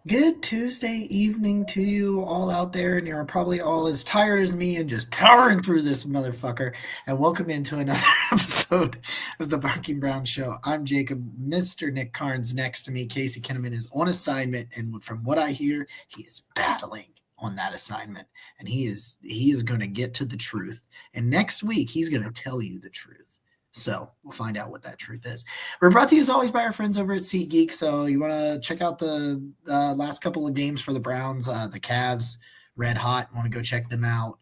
Good Tuesday evening to you all out there, and you're probably all as tired as me and just powering through this motherfucker. And welcome into another episode of the Barking Brown Show. I'm Jacob. Mr. Nick Carnes next to me. Casey Kinnaman is on assignment, and from what I hear, he is battling on that assignment, and he is going to get to the truth. And next week, he's going to tell you the truth. So we'll find out what that truth is. We're brought to you as always by our friends over at SeatGeek. So you want to check out the last couple of games for the Browns, the Cavs, red hot. Want to go check them out.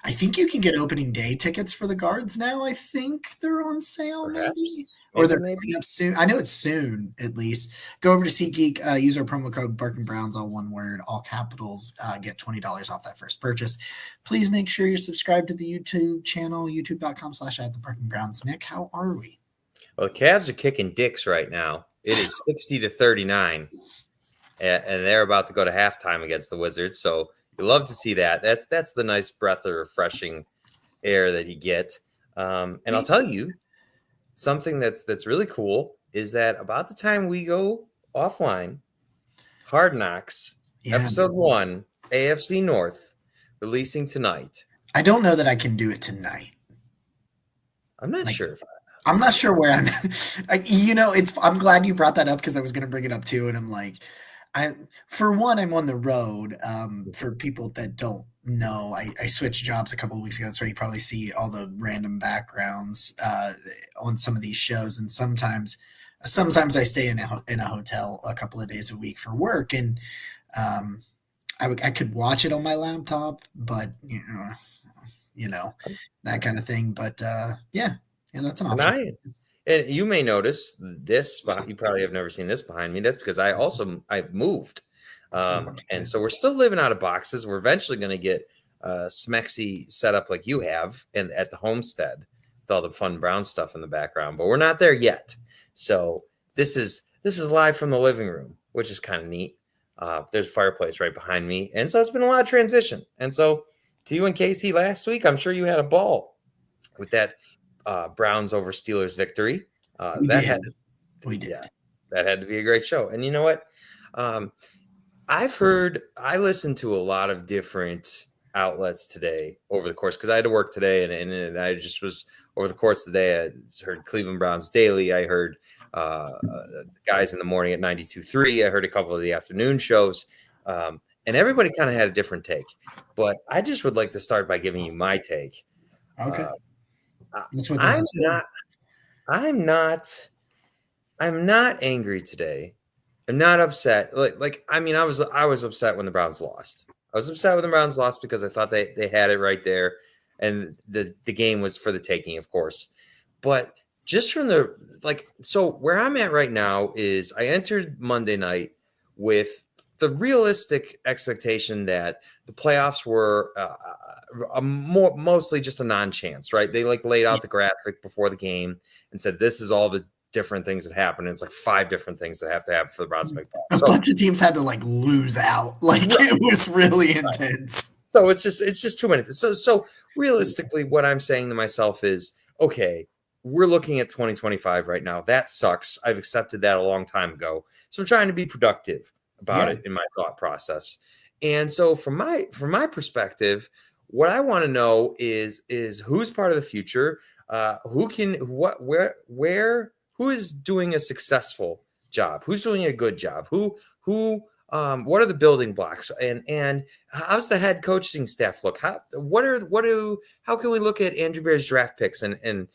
I think you can get opening day tickets for the Guards now. I think they're on sale, maybe, or they're coming up soon. I know it's soon, at least. Go over to SeatGeek, use our promo code Barking Browns, all one word, all capitals. Get $20 off that first purchase. Please make sure you're subscribed to the YouTube channel, youtube.com/@thebarkingbrowns. Nick, how are we? Well, the Cavs are kicking dicks right now. It is 60-39, and they're about to go to halftime against the Wizards. So you love to see that. That's the nice breath of refreshing air that you get. And I'll tell you something that's really cool is that about the time we go offline, Hard Knocks episode 1, AFC North, releasing tonight. I don't know that I can do it tonight. I'm not sure. I'm not sure where I'm. I'm glad you brought that up because I was going to bring it up too, and I'm like, for one, I'm on the road. For people that don't know, I switched jobs a couple of weeks ago. That's why you probably see all the random backgrounds on some of these shows, and sometimes I stay in a hotel a couple of days a week for work, and I could watch it on my laptop, but that kind of thing. But yeah, that's an option. And you may notice this spot. You probably have never seen this behind me. That's because I've moved. And so we're still living out of boxes. We're eventually going to get Smexy set up like you have and at the homestead with all the fun brown stuff in the background, but we're not there yet. So this is live from the living room, which is kind of neat. There's a fireplace right behind me. And so it's been a lot of transition. And so to you and Casey last week, I'm sure you had a ball with that Browns over Steelers victory. We did. Yeah, that had to be a great show. And you know what? I listened to a lot of different outlets today over the course because I had to work today, and I just was over the course of the day. I heard Cleveland Browns Daily. I heard guys in the morning at 92.3. I heard a couple of the afternoon shows. And everybody kind of had a different take. But I just would like to start by giving you my take. Okay. I'm not angry today. I'm not upset. I was upset when the Browns lost. I was upset when the Browns lost because I thought they had it right there, and the game was for the taking, of course. But just from so where I'm at right now is I entered Monday night with the realistic expectation that the playoffs were mostly just a non-chance, right? They laid out the graphic before the game and said, this is all the different things that happen. And it's like 5 different things that have to happen for the Browns to make playoffs. A bunch of teams had to lose out. It was really intense. So it's just too many. So realistically, what I'm saying to myself is, okay, we're looking at 2025 right now. That sucks. I've accepted that a long time ago. So I'm trying to be productive about it in my thought process. And so from my perspective, what I want to know is who's part of the future, who is doing a successful job, who's doing a good job, what are the building blocks, and how's the head coaching staff look? How can we look at Andrew Bear's draft picks and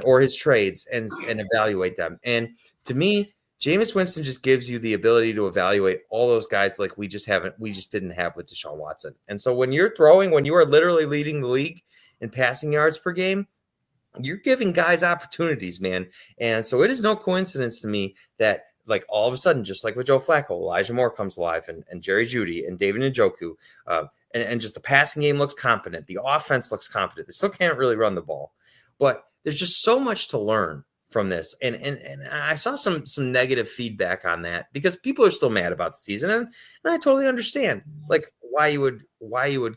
or his trades and evaluate them? And to me, Jameis Winston just gives you the ability to evaluate all those guys like we just didn't have with Deshaun Watson. And so when you are literally leading the league in passing yards per game, you're giving guys opportunities, man. And so it is no coincidence to me that all of a sudden, just like with Joe Flacco, Elijah Moore comes alive and Jerry Jeudy and David Njoku, and just the passing game looks competent. The offense looks competent. They still can't really run the ball, but there's just so much to learn from this. And I saw some negative feedback on that because people are still mad about the season. And I totally understand why you would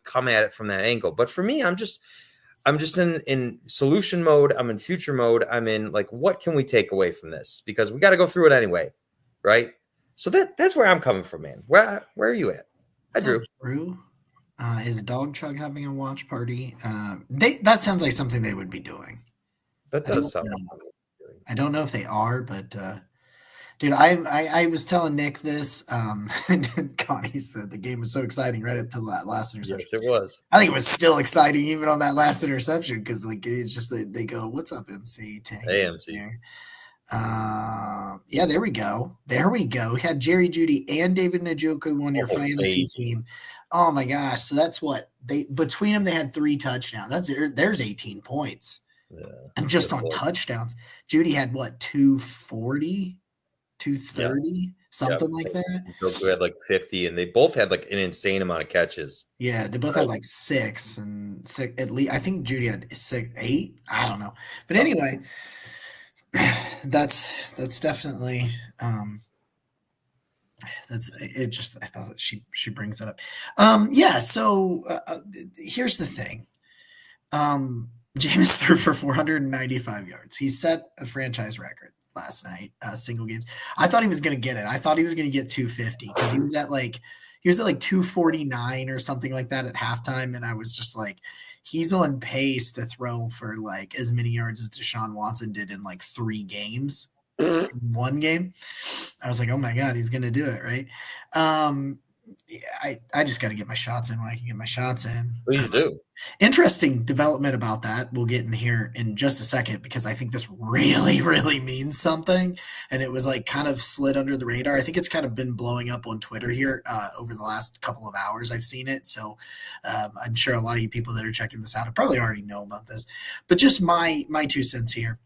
come at it from that angle. But for me, I'm just in solution mode. I'm in future mode. I'm in what can we take away from this? Because we got to go through it anyway. Right. So that's where I'm coming from, man. Where are you at? Hi, What's up, Drew. Drew? Is Dog Chug having a watch party? That sounds like something they would be doing. That I does don't sound like know. something. I don't know if they are, but dude, I was telling Nick this. And Connie said the game was so exciting right up to that last interception. Yes, it was. I think it was still exciting even on that last interception because like it's just they go, "What's up, MC?" Tagging in AMC. there. Yeah, there we go. There we go. We had Jerry Judy and David Njoku on your Oh, fantasy baby. team. Oh my gosh! So that's what they between them they had 3 touchdowns. There's 18 points Yeah. and just That's on like, touchdowns. Judy had what 240, yeah. 230, Yep. something like that. Joku had like 50, and they both had like an insane amount of catches. Yeah, they both had like 6 and 6 at least. I think Judy had 6, 8. I don't know, but Something. anyway, that's definitely that's it. Just I thought that she brings that up. Yeah. So here's the thing. Jameis threw for 495 yards. He set a franchise record last night. Single games. I thought he was going to get it. I thought he was going to get 250 because he was at like 249 or something like that at halftime, and I was just like, he's on pace to throw for like as many yards as Deshaun Watson did in like 3 games. One game. I was like, oh my God, he's going to do it. Right. I just got to get my shots in when I can get my shots in. Please do. Interesting development about that. We'll get in here in just a second because I think this really, really means something. And it was like kind of slid under the radar. I think it's kind of been blowing up on Twitter here over the last couple of hours. I've seen it. So I'm sure a lot of you people that are checking this out have probably already know about this. But just my 2 cents here.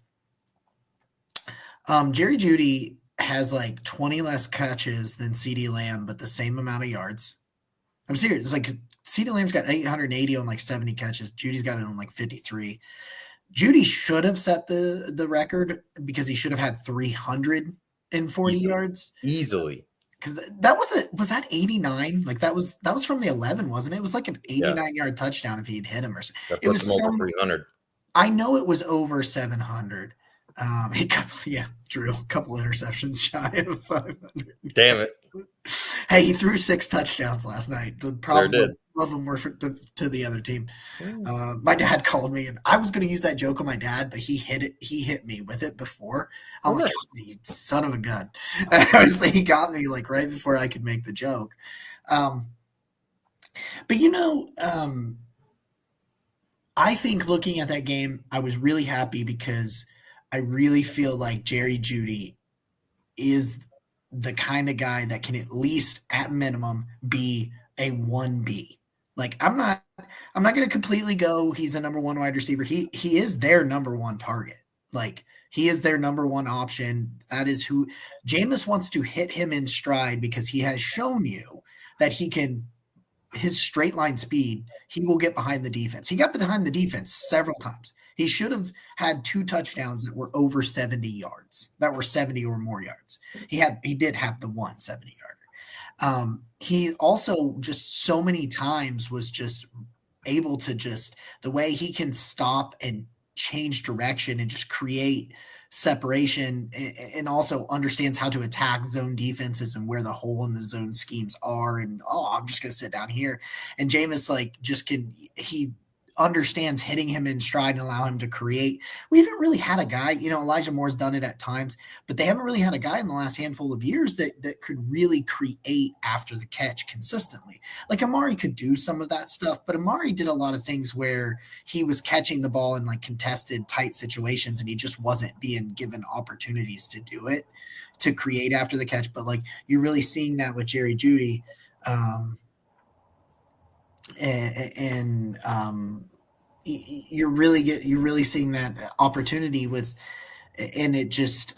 Jerry Judy has like 20 less catches than CeeDee Lamb, but the same amount of yards. I'm serious. It's like CeeDee Lamb's got 880 on like 70 catches. Judy's got it on like 53. Judy should have set the record because he should have had 340 yards. Easily. Because was that 89? Like that was from the 11, wasn't it? It was like an 89-yard touchdown if he'd hit him or something. That It puts was him over 300. I know it was over 700. Drew, a couple interceptions shy of 500. Damn it. Hey, he threw 6 touchdowns last night. The problem was some of them were to the other team. My dad called me, and I was going to use that joke on my dad, but he hit me with it before. I'm like, you son of a gun. Obviously, he got me like right before I could make the joke. But I think looking at that game, I was really happy because I really feel like Jerry Judy is the kind of guy that can at least at minimum be a 1B. Like I'm not going to completely go he's a number 1 wide receiver. He is their number 1 target. Like he is their number 1 option. That is who Jameis wants to hit him in stride because he has shown you that he can his straight line speed, he will get behind the defense. He got behind the defense several times. He should have had 2 touchdowns that were over 70 yards, that were 70 or more yards. He did have the 1 70-yarder. He also just so many times was just able to just the way he can stop and change direction and just create separation and also understands how to attack zone defenses and where the hole in the zone schemes are. And, I'm just going to sit down here. And Jameis he understands hitting him in stride and allow him to create. We haven't really had a guy, Elijah Moore's done it at times, but they haven't really had a guy in the last handful of years that could really create after the catch consistently. Like Amari could do some of that stuff, but Amari did a lot of things where he was catching the ball in like contested tight situations and he just wasn't being given opportunities to do it, to create after the catch. But like you're really seeing that with Jerry Judy. You're really seeing that opportunity with, and it just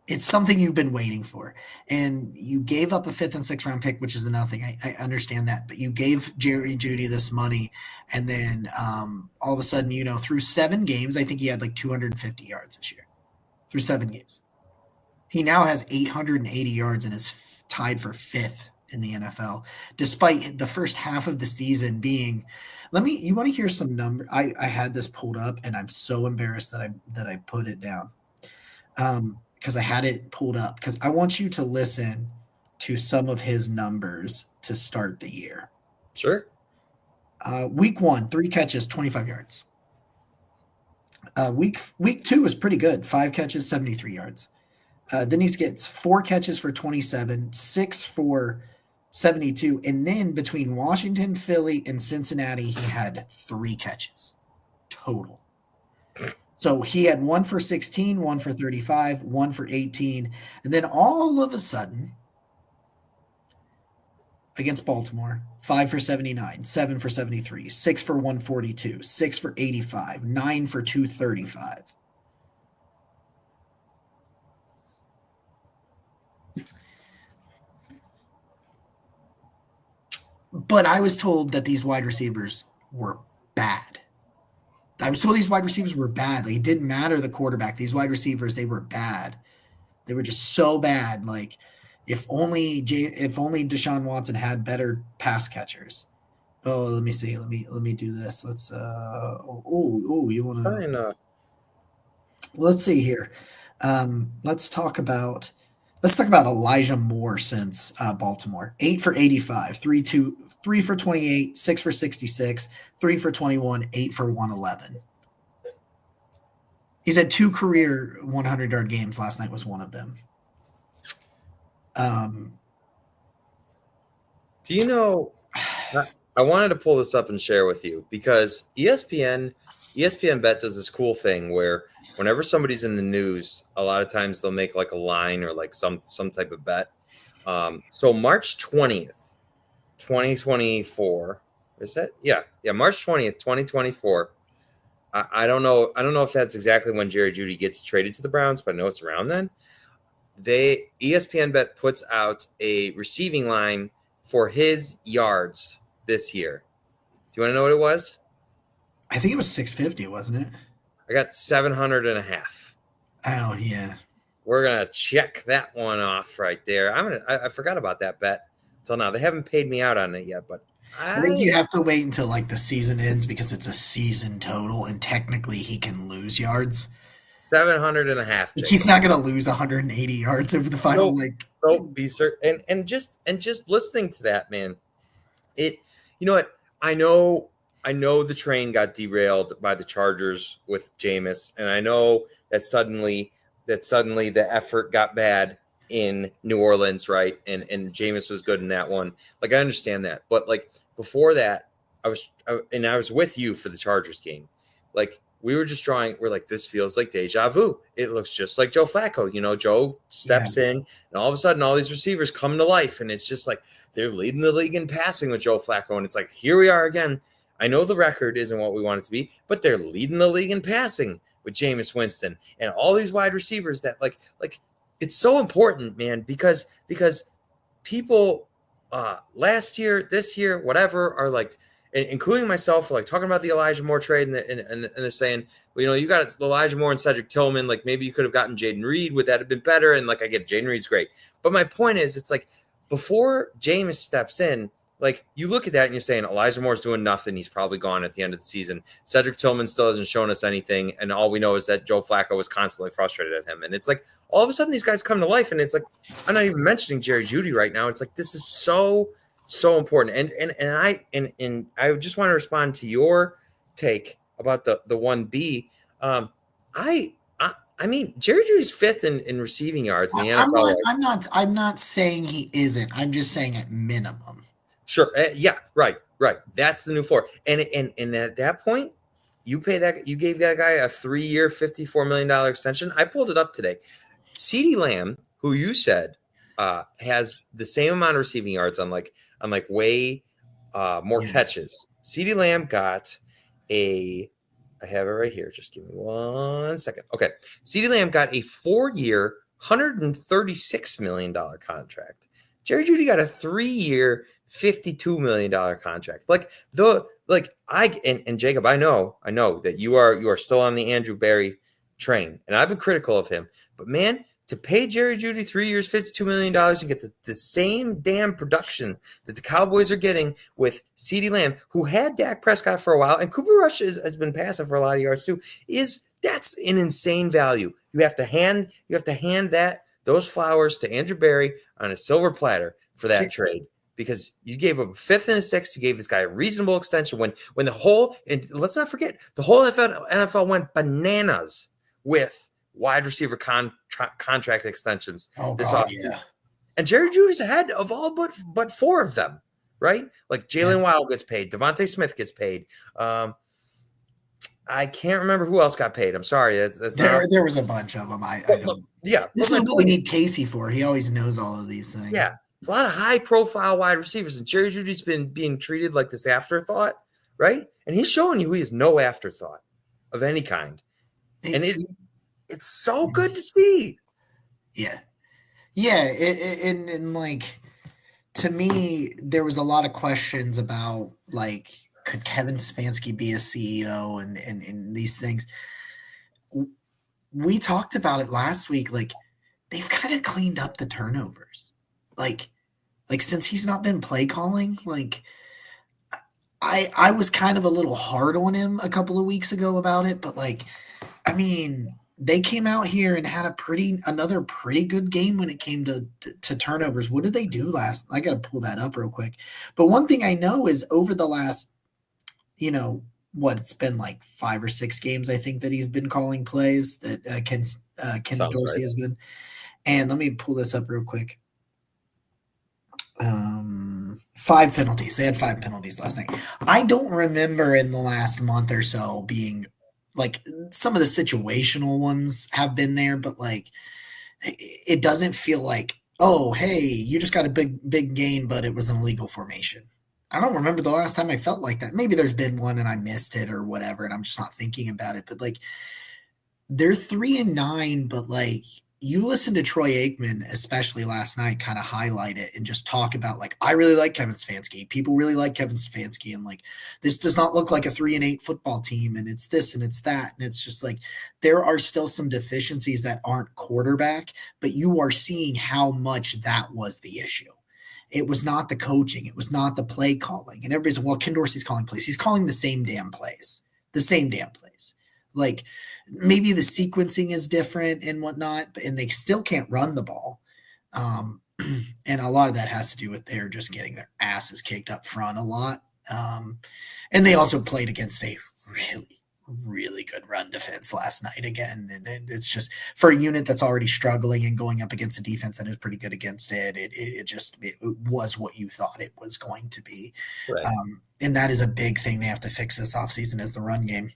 it's something you've been waiting for. And you gave up a 5th and 6th round pick, which is another thing. I understand that, but you gave Jerry Judy this money, and then all of a sudden, through 7 games, I think he had like 250 yards this year. Through 7 games, he now has 880 yards and is tied for 5th in the NFL, despite the first half of the season being. You want to hear some number? I had this pulled up, and I'm so embarrassed that I put it down. because I had it pulled up because I want you to listen to some of his numbers to start the year. Sure. Week 1, 3 catches, 25 yards. Week 2 was pretty good. 5 catches, 73 yards. Then he gets 4 catches for 27, 6 for 72, and then between Washington, Philly, and Cincinnati, he had 3 catches total. So he had 1 for 16, 1 for 35, 1 for 18, and then all of a sudden, against Baltimore, 5 for 79, 7 for 73, 6 for 142, 6 for 85, 9 for 235. But I was told that these wide receivers were bad. I was told these wide receivers were bad. Like, it didn't matter the quarterback. These wide receivers, they were bad. They were just so bad. Like, if only Deshaun Watson had better pass catchers. Oh, let me see. Let me do this. Let's you want to? Let's see here. Let's talk about Elijah Moore since Baltimore. 8 for 85, 3 for 28, 6 for 66, 3 for 21, 8 for 111. He's had 2 career 100-yard games. Last night was one of them. Do you know, I wanted to pull this up and share with you because ESPN Bet does this cool thing where whenever somebody's in the news, a lot of times they'll make like a line or like some type of bet. So March 20th, 2024. Is that? Yeah. March 20th, 2024. I don't know if that's exactly when Jerry Jeudy gets traded to the Browns, but I know it's around then. ESPN Bet puts out a receiving line for his yards this year. Do you want to know what it was? I think it was 650, wasn't it? I got 700.5. Oh yeah. We're gonna check that one off right there. I forgot about that bet until now. They haven't paid me out on it yet, but I think you have to wait until like the season ends because it's a season total, and technically he can lose yards. 700.5. He's not going to lose 180 yards over the final. Be certain. And just listening to that, man. You know what? I know the train got derailed by the Chargers with Jameis, and I know that suddenly the effort got bad in New Orleans, right? And Jameis was good in that one. Like, I understand that, but like before that, I was with you for the Chargers game. Like, we were just we're like, this feels like deja vu. It looks just like Joe Flacco. You know, Joe steps in, and all of a sudden, all these receivers come to life, and it's just like they're leading the league in passing with Joe Flacco, and it's like, here we are again. I know the record isn't what we want it to be, but they're leading the league in passing with Jameis Winston and all these wide receivers that like it's so important, man, because people last year, this year, whatever, are like, including myself, like talking about the Elijah Moore trade, and they're saying, well, you know, you got Elijah Moore and Cedric Tillman, like maybe you could have gotten Jaden Reed. Would that have been better? And like, I get Jaden Reed's great, but my point is, it's like before Jameis steps in, like you look at that and you're saying Elijah Moore's doing nothing. He's probably gone at the end of the season. Cedric Tillman still hasn't shown us anything, and all we know is that Joe Flacco was constantly frustrated at him. And it's like all of a sudden these guys come to life, and it's like I'm not even mentioning Jerry Jeudy right now. It's like this is so important. And I just want to respond to your take about the 1B. I mean, Jerry Jeudy's fifth in receiving yards in the NFL. I'm not saying he isn't. I'm just saying at minimum. Sure. Yeah. Right. That's the new floor. And at that point, you gave that guy a 3-year, $54 million extension. I pulled it up today. CeeDee Lamb, who you said has the same amount of receiving yards on way more catches. CeeDee Lamb got I have it right here. Just give me 1 second. Okay. CeeDee Lamb got a 4-year, $136 million contract. Jerry Jeudy got a 3-year, $52 million contract. And Jacob, I know that you are still on the Andrew Berry train, and I've been critical of him. But man, to pay Jerry Jeudy 3 years, $52 million and get the same damn production that the Cowboys are getting with CeeDee Lamb, who had Dak Prescott for a while, and Cooper Rush has been passing for a lot of yards too, that's an insane value. You have to hand those flowers to Andrew Berry on a silver platter for that trade, because you gave up a fifth and a sixth. You gave this guy a reasonable extension when the whole, and let's not forget, the whole NFL went bananas with wide receiver contract extensions this offseason. Yeah. And Jerry Jeudy's ahead of all but four of them, right? Like Jalen Wild gets paid, Devontae Smith gets paid. I can't remember who else got paid. I'm sorry. There was a bunch of them. I don't. Yeah. This is what we need Casey for. He always knows all of these things. Yeah. There's a lot of high-profile wide receivers, and Jerry Jeudy's been being treated like this afterthought, right? And he's showing you he is no afterthought of any kind. And it's so good to see. Yeah. Yeah. And like, to me, there was a lot of questions about, like, could Kevin Stefanski be a CEO and these things. We talked about it last week. Like, they've kind of cleaned up the turnovers. Like since he's not been play calling, like, I was kind of a little hard on him a couple of weeks ago about it, but, like, I mean, they came out here and had another pretty good game when it came to turnovers. What did they do last? I got to pull that up real quick. But one thing I know is over the last, it's been like 5 or 6 games, I think, that he's been calling plays that Ken Dorsey has been. And let me pull this up real quick. 5 penalties. They had 5 penalties last night. I don't remember in the last month or so being, like, some of the situational ones have been there, but, like, it doesn't feel like, oh, hey, you just got a big gain, but it was an illegal formation. I don't remember the last time I felt like that. Maybe there's been one and I missed it or whatever, and I'm just not thinking about it. But, like, they're 3-9, but, like, you listen to Troy Aikman, especially last night, kind of highlight it and just talk about, like, I really like Kevin Stefanski. People really like Kevin Stefanski. And, like, this does not look like a 3-8 football team. And it's this and it's that. And it's just like, there are still some deficiencies that aren't quarterback, but you are seeing how much that was the issue. It was not the coaching. It was not the play calling. And everybody's like, well, Ken Dorsey's calling plays. He's calling the same damn plays. Like, maybe the sequencing is different and whatnot, and they still can't run the ball. And a lot of that has to do with they're just getting their asses kicked up front a lot. And they also played against a really, really good run defense last night again. And it's just, for a unit that's already struggling and going up against a defense that is pretty good against it, it was what you thought it was going to be. Right. And that is a big thing they have to fix this offseason, is the run game.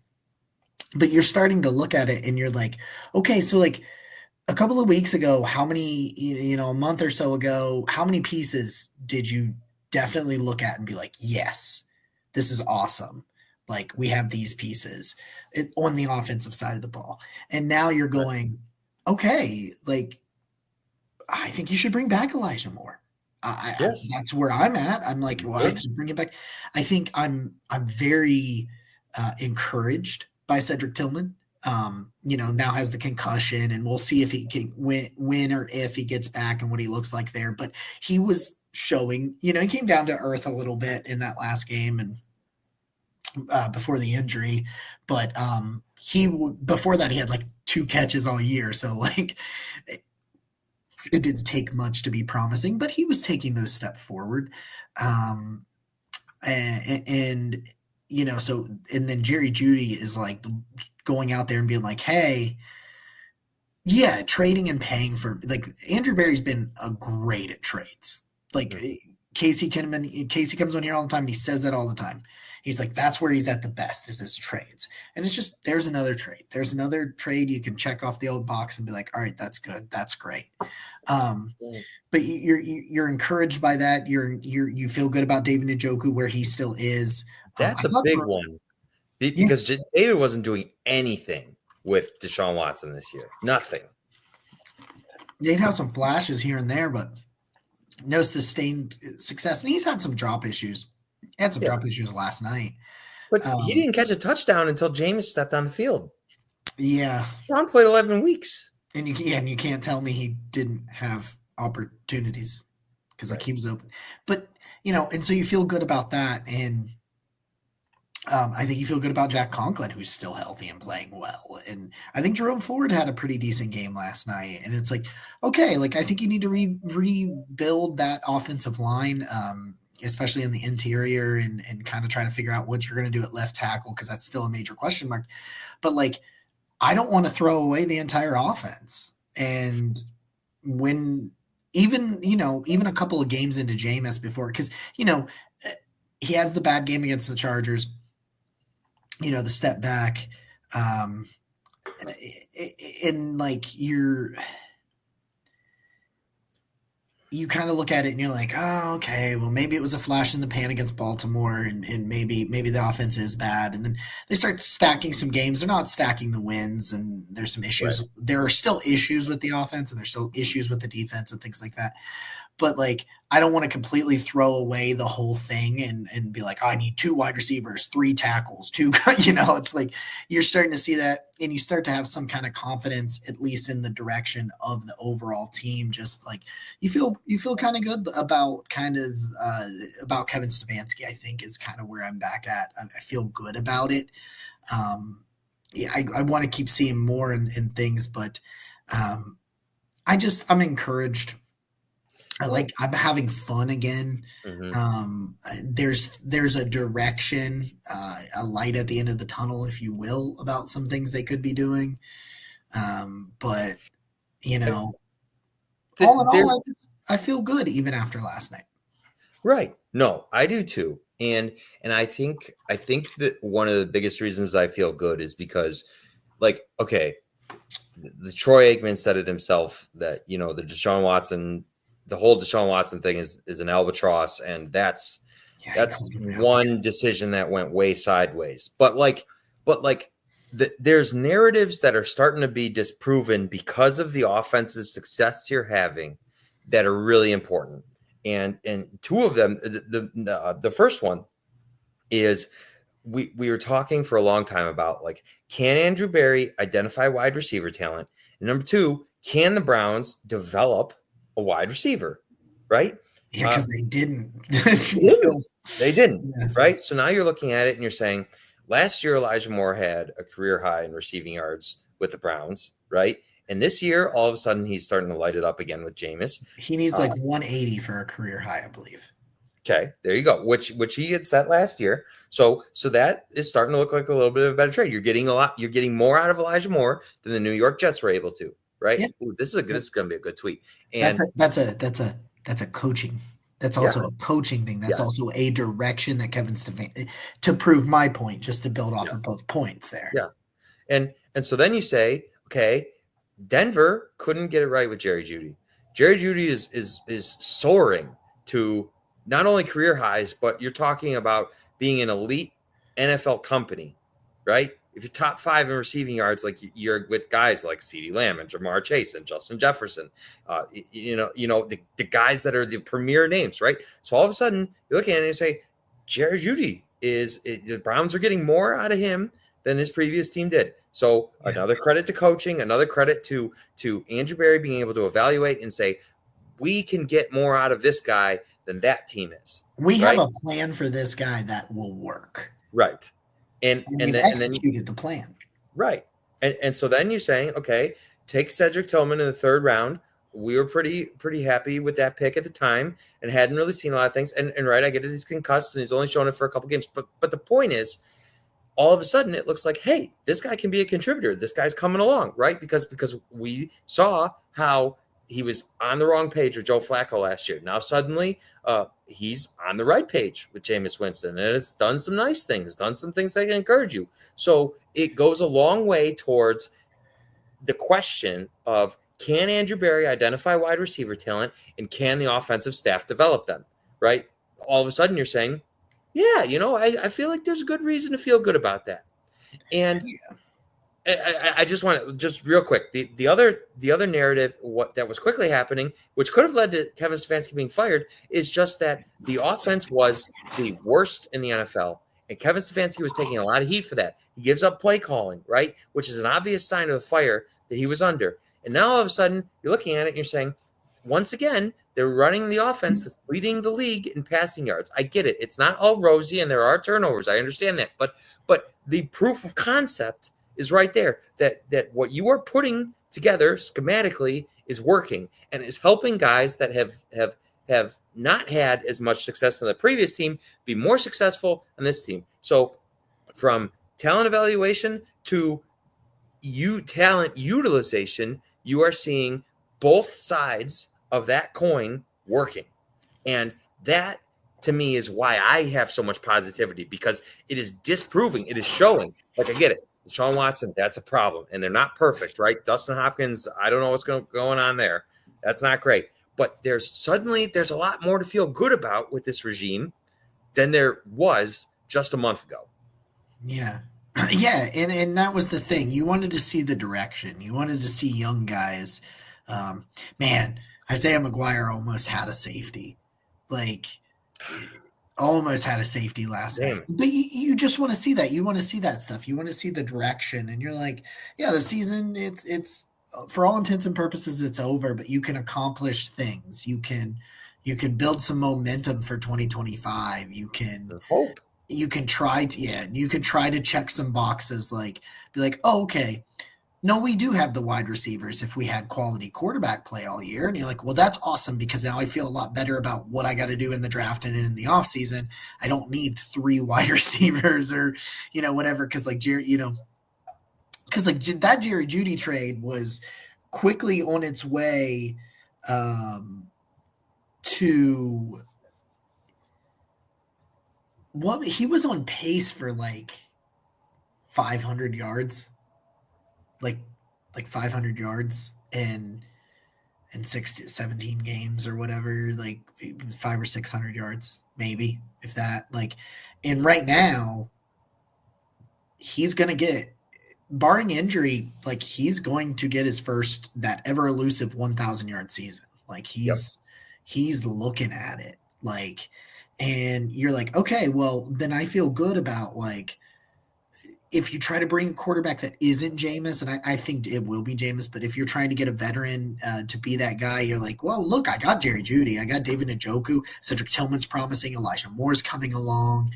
But you're starting to look at it and you're like, okay, so, like, a couple of weeks ago, how many, a month or so ago, how many pieces did you definitely look at and be like, yes, this is awesome. Like, we have these pieces on the offensive side of the ball. And now you're going, okay, like, I think you should bring back Elijah Moore. Yes. That's where I'm at. I'm like, well, I should bring it back. I think I'm very encouraged by Cedric Tillman. Now has the concussion, and we'll see if he can win or if he gets back and what he looks like there. But he was showing, he came down to earth a little bit in that last game and before the injury. But before that, he had like 2 catches all year. So, like, it didn't take much to be promising, but he was taking those steps forward. So, and then Jerry Jeudy is like going out there and being like, hey, yeah, trading and paying for, like, Andrew Berry's been great at trades. Like, Casey comes on here all the time. And he says that all the time. He's like, that's where he's at the best, is his trades. And it's just, there's another trade. There's another trade you can check off the old box and be like, all right, that's good. That's great. But you're encouraged by that. You feel good about David Njoku where he still is. That's a big one, because David wasn't doing anything with Deshaun Watson this year. Nothing. They'd have some flashes here and there, but no sustained success. And he's had some drop issues. He had some drop issues last night. But he didn't catch a touchdown until Jameis stepped on the field. Yeah. Deshaun played 11 weeks. And you can't tell me he didn't have opportunities, because, like, he was open. But, and so you feel good about that. And I think you feel good about Jack Conklin, who's still healthy and playing well. And I think Jerome Ford had a pretty decent game last night. And it's like, okay, like I think you need to rebuild that offensive line, especially in the interior, and kind of try to figure out what you're going to do at left tackle, because that's still a major question mark. But like, I don't want to throw away the entire offense. And when even a couple of games into Jameis before, because he has the bad game against the Chargers, the step back, and like you kind of look at it and you're like, oh, okay, well, maybe it was a flash in the pan against Baltimore, and maybe the offense is bad. And then they start stacking some games. They're not stacking the wins, and there's some issues. Right. There are still issues with the offense, and there's still issues with the defense and things like that. But like, I don't want to completely throw away the whole thing and be like, oh, I need 2 wide receivers, 3 tackles, 2, it's like you're starting to see that, and you start to have some kind of confidence, at least in the direction of the overall team. Just like you feel kind of good about about Kevin Stefanski, I think, is kind of where I'm back at. I feel good about it. Yeah, I want to keep seeing more in things, but I'm encouraged. I'm having fun again. Mm-hmm. There's a direction, a light at the end of the tunnel, if you will, about some things they could be doing. But all in all, I feel good even after last night. Right. No, I do too. And I think that one of the biggest reasons I feel good is because, like, okay, the Troy Aikman said it himself that, the Deshaun Watson, the whole Deshaun Watson thing is an albatross, and that's one decision that went way sideways. But there's narratives that are starting to be disproven because of the offensive success you're having that are really important. And 2 of them, the first one is we were talking for a long time about, like, can Andrew Berry identify wide receiver talent? And number 2, can the Browns develop a wide receiver, right? Yeah, because they didn't. They didn't, yeah. Right? So now you're looking at it and you're saying, last year Elijah Moore had a career high in receiving yards with the Browns, right? And this year, all of a sudden, he's starting to light it up again with Jameis. He needs like 180 for a career high, I believe. Okay, there you go. Which he had set last year. So that is starting to look like a little bit of a better trade. You're getting more out of Elijah Moore than the New York Jets were able to. Right? Yeah. Ooh, this is going to be a good tweet. And that's a coaching. That's also a coaching thing. That's also a direction that Kevin Stefanski, to prove my point, just to build off of both points there. Yeah. And so then you say, okay, Denver couldn't get it right with Jerry Jeudy. Jerry Jeudy is soaring to not only career highs, but you're talking about being an elite NFL company, right? If you're top 5 in receiving yards, like you're with guys like CeeDee Lamb and Jamar Chase and Justin Jefferson, the guys that are the premier names, right? So all of a sudden you look at it and you say, Jerry Jeudy the Browns are getting more out of him than his previous team did. So another credit to coaching, another credit to Andrew Berry being able to evaluate and say, we can get more out of this guy than that team is. We have a plan for this guy that will work. Right. And they've executed the plan. Right. And so then you're saying, okay, take Cedric Tillman in the 3rd round. We were pretty happy with that pick at the time and hadn't really seen a lot of things. And right, I get it, he's concussed and he's only shown it for a couple games. But the point is, all of a sudden it looks like, hey, this guy can be a contributor. This guy's coming along, right? Because we saw how he was on the wrong page with Joe Flacco last year. Now suddenly he's on the right page with Jameis Winston, and it's done some nice things, done some things that can encourage you. So it goes a long way towards the question of, can Andrew Berry identify wide receiver talent, and can the offensive staff develop them, right? All of a sudden you're saying, yeah, I feel like there's a good reason to feel good about that. And I just want to, just real quick, the other narrative that was quickly happening, which could have led to Kevin Stefanski being fired, is just that the offense was the worst in the NFL, and Kevin Stefanski was taking a lot of heat for that. He gives up play calling, right, which is an obvious sign of the fire that he was under. And now all of a sudden you're looking at it and you're saying, once again, they're running the offense that's leading the league in passing yards. I get it. It's not all rosy and there are turnovers. I understand that. But the proof of concept is right there that what you are putting together schematically is working and is helping guys that have not had as much success in the previous team be more successful in this team. So from talent evaluation to talent utilization, you are seeing both sides of that coin working. And that to me is why I have so much positivity, because it is disproving, it is showing. Like, I get it. Deshaun Watson, that's a problem. And they're not perfect, right? Dustin Hopkins, I don't know what's going on there. That's not great. But there's a lot more to feel good about with this regime than there was just a month ago. Yeah. Yeah, and that was the thing. You wanted to see the direction. You wanted to see young guys. Man, Isaiah McGuire almost had a safety. Like, almost had a safety last night. But you just want to see that. You want to see that stuff. You want to see the direction. And you're like, yeah, the season, it's for all intents and purposes, it's over, but you can accomplish things. You can build some momentum for 2025. You can hope. You can try to check some boxes, like be like, oh, okay, no, we do have the wide receivers if we had quality quarterback play all year. And you're like, well, that's awesome, because now I feel a lot better about what I got to do in the draft and in the offseason. I don't need 3 wide receivers or, whatever. Cause like, that Jerry Jeudy trade was quickly on its way to what he was on pace for, like 500 yards, like 500 yards in 17 games or whatever, like 500 or 600 yards, maybe, if that. Like, and right now he's going to get, barring injury, like he's going to get his first, that ever elusive 1,000 yard season. Like he's looking at it, like, and you're like, okay, well, then I feel good about, like, if you try to bring a quarterback that isn't Jameis, and I think it will be Jameis, but if you're trying to get a veteran to be that guy, you're like, well, look, I got Jerry Jeudy, I got David Njoku, Cedric Tillman's promising, Elijah Moore's coming along.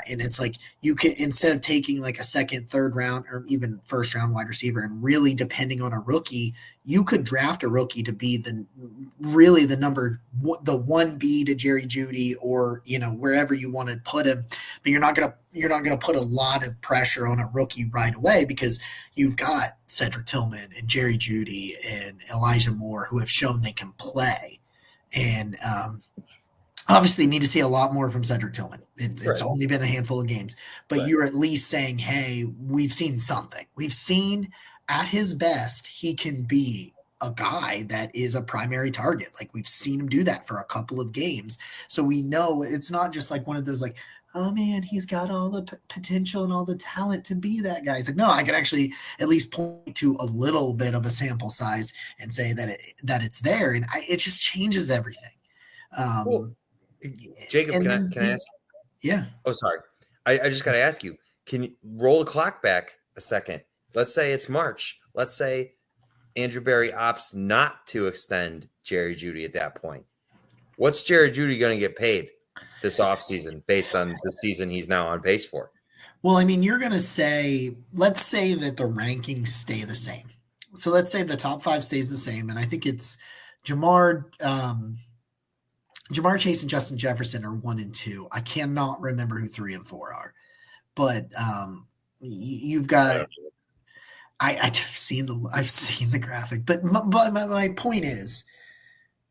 And it's like, you can, instead of taking like a second, third round, or even first round wide receiver and really depending on a rookie, you could draft a rookie to be the 1B to Jerry Jeudy, or, wherever you want to put him. But you're not going to put a lot of pressure on a rookie right away, because you've got Cedric Tillman and Jerry Jeudy and Elijah Moore, who have shown they can play. And, obviously need to see a lot more from Cedric Tillman. It's only been a handful of games, but you're at least saying, hey, we've seen something. We've seen at his best, he can be a guy that is a primary target. Like, we've seen him do that for a couple of games. So we know it's not just like one of those, like, oh man, he's got all the potential and all the talent to be that guy. It's like, no, I can actually at least point to a little bit of a sample size and say that it's there. And it just changes everything. Cool. Jacob, can I ask? Yeah. Oh, sorry. I just got to ask you, can you roll the clock back a second? Let's say it's March. Let's say Andrew Berry opts not to extend Jerry Jeudy at that point. What's Jerry Jeudy going to get paid this offseason based on the season he's now on pace for? Well, I mean, you're going to say, let's say that the rankings stay the same. So let's say the top 5 stays the same. And I think it's Jamar Chase and Justin Jefferson are 1 and 2. I cannot remember who 3 and 4 are, but you've got. I've seen the graphic, but my point is,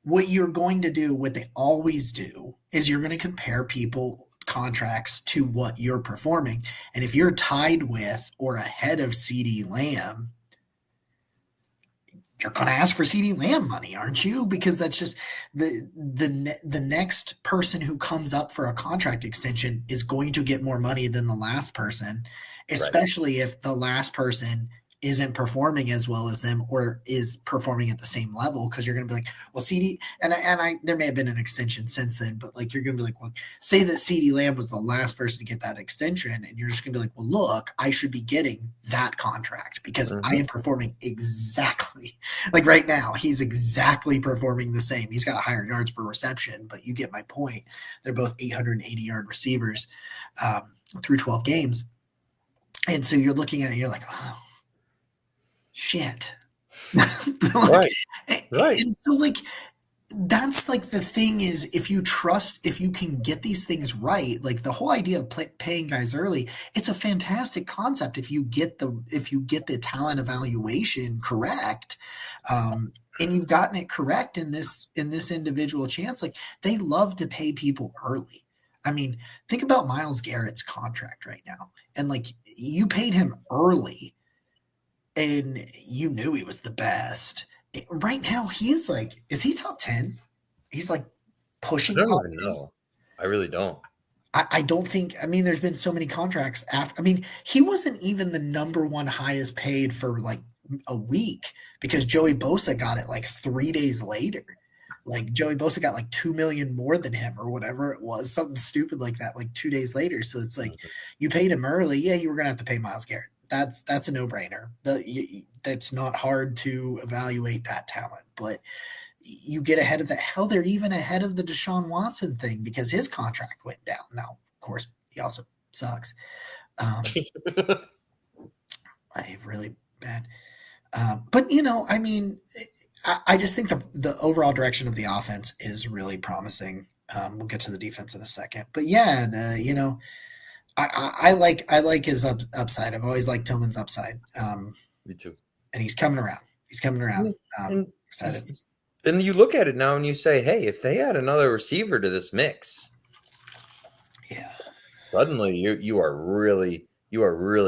what you're going to do, what they always do, is you're going to compare people contracts to what you're performing, and if you're tied with or ahead of CeeDee Lamb, you're going to ask for CeeDee Lamb money, aren't you? Because that's just the next person who comes up for a contract extension is going to get more money than the last person, especially if the last person isn't performing as well as them or is performing at the same level, because you're going to be like, well, CD and I there may have been an extension since then, but like you're going to be like, well, say that CD Lamb was the last person to get that extension, and you're just going to be like, well, look, I should be getting that contract because I am performing exactly like right now. He's exactly performing the same. He's got a higher yards per reception, but you get my point. They're both 880-yard receivers through 12 games. And so you're looking at it and you're like, wow, shit. Right. And so like that's like the thing is, if you can get these things right, like the whole idea of paying guys early, it's a fantastic concept if you get the talent evaluation correct. And you've gotten it correct in this individual chance. Like they love to pay people early. I mean, think about Myles Garrett's contract right now. And like you paid him early and you knew he was the best. Right now, he's like, is he top 10? He's like pushing. I don't even know. I really don't. I don't think, I mean, there's been so many contracts after. I mean, he wasn't even the number one highest paid for like a week because Joey Bosa got it like 3 days later. Like Joey Bosa got like 2 million more than him or whatever it was, something stupid like that, like 2 days later. So it's like you paid him early. Yeah, you were going to have to pay Myles Garrett. That's a no-brainer. That's not hard to evaluate that talent, but you get ahead of the hell. They're even ahead of the Deshaun Watson thing because his contract went down. Now, of course, he also sucks. I really bad. But I mean, I just think the overall direction of the offense is really promising. We'll get to the defense in a second, but yeah, and, I like his upside. I've always liked Tillman's upside. Me too. And he's coming around. And, Excited. And you look at it now and you say, hey, if they add another receiver to this mix, yeah, suddenly you are really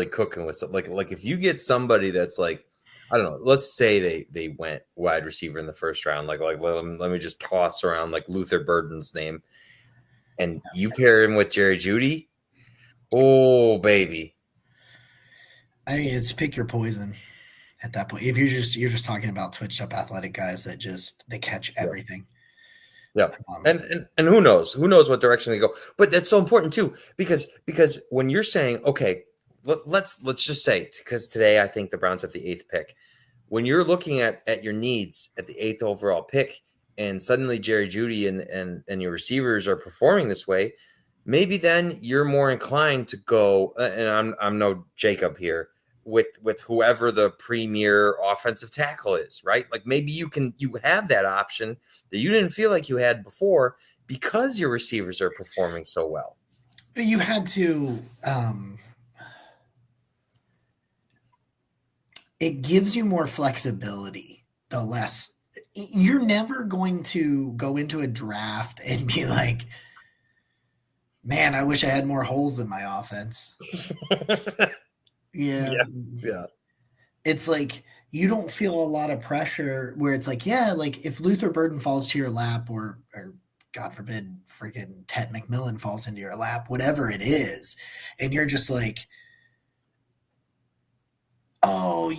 cooking with something. Like if you get somebody that's like, I don't know, let's say they went wide receiver in the first round, like let me just toss around like Luther Burden's name, and you pair him with Jerry Jeudy. Oh baby. I mean, it's pick your poison at that point. If you're just talking about twitched up athletic guys that they catch everything. Yeah. And who knows what direction they go, but that's so important too, because when you're saying, okay, let's just say, because today I think the Browns have the 8th pick. When you're looking at your needs at the 8th overall pick, and suddenly Jerry Jeudy and your receivers are performing this way, maybe then you're more inclined to go. And I'm no Jacob here with whoever the premier offensive tackle is, right? Like maybe you have that option that you didn't feel like you had before because your receivers are performing so well. You had to. It gives you more flexibility. The less you're never going to go into a draft and be like, man, I wish I had more holes in my offense. Yeah. It's like you don't feel a lot of pressure where it's like, yeah, like if Luther Burden falls to your lap or God forbid, freaking Ted McMillan falls into your lap, whatever it is, and you're just like, oh,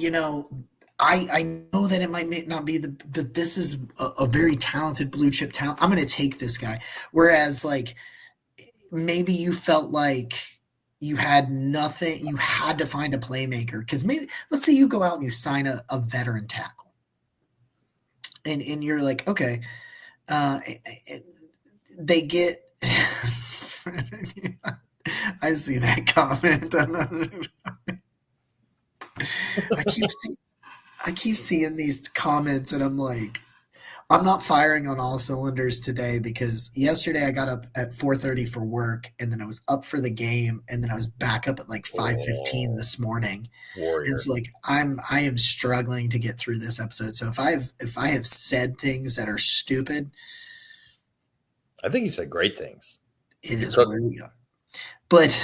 I know that it might not be but this is a very talented blue chip talent. I'm going to take this guy. Whereas like maybe you felt like you had nothing, you had to find a playmaker, because maybe let's say you go out and you sign a veteran tackle and you're like, okay, they get I see that comment. I keep seeing these comments and I'm like, I'm not firing on all cylinders today, because yesterday I got up at 4:30 for work, and then I was up for the game, and then I was back up at like 5:15 this morning. Warrior. It's like I am struggling to get through this episode. So if I have said things that are stupid, I think you've said great things. it is where we are. But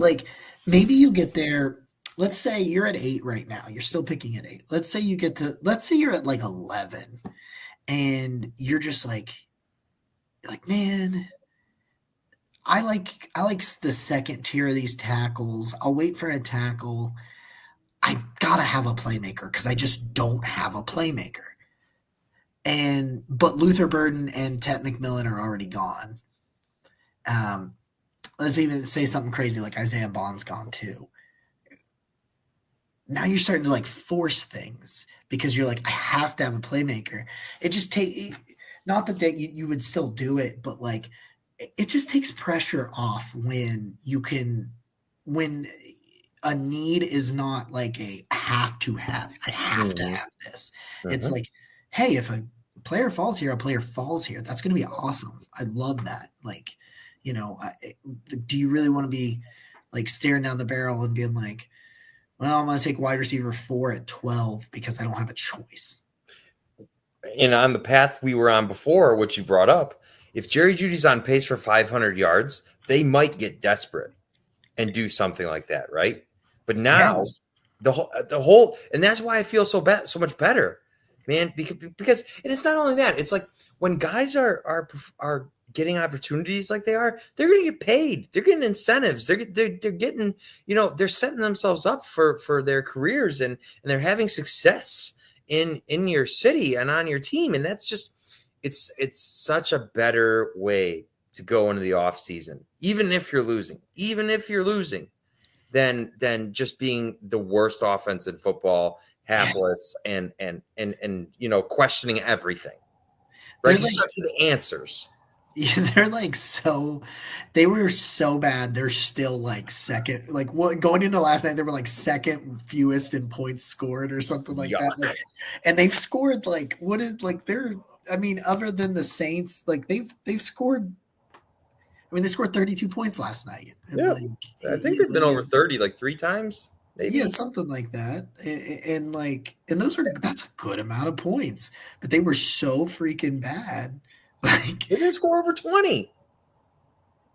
like maybe you get there. Let's say you're at 8 right now. You're still picking at 8. Let's say you're at like 11 and you're just like, man, I like the second tier of these tackles. I'll wait for a tackle. I gotta have a playmaker because I just don't have a playmaker. But Luther Burden and Tet McMillan are already gone. Um, let's even say something crazy like Isaiah Bond's gone too. Now you're starting to like force things because you're like, I have to have a playmaker. It just not that you would still do it, but like it just takes pressure off when when a need is not like a have to have it. I have to have this. It's like, hey, if a player falls here, a player falls here. That's going to be awesome. I love that. Like, do you really want to be like staring down the barrel and being like, well, I'm going to take wide receiver 4 at 12 because I don't have a choice. And on the path we were on before, which you brought up, if Jerry Jeudy's on pace for 500 yards, they might get desperate and do something like that, right? But now the whole, and that's why I feel so much better, man. Because and it's not only that; it's like when guys are getting opportunities like they're going to get paid. They're getting incentives. They're getting, they're setting themselves up for their careers and they're having success in your city and on your team. And that's just, it's such a better way to go into the off season, even if you're losing, than just being the worst offense in football, hapless and questioning everything. Right? You start to the answers. They're like they were so bad. They're still like second, like what going into last night, they were like second fewest in points scored or something like that. Like, and they've scored like what is like other than the Saints, like they've scored. I mean, they scored 32 points last night. And yeah, I think they've been over 30 like 3 times. Maybe. Yeah, something like that. And that's a good amount of points. But they were so freaking bad. Like they didn't score over 20.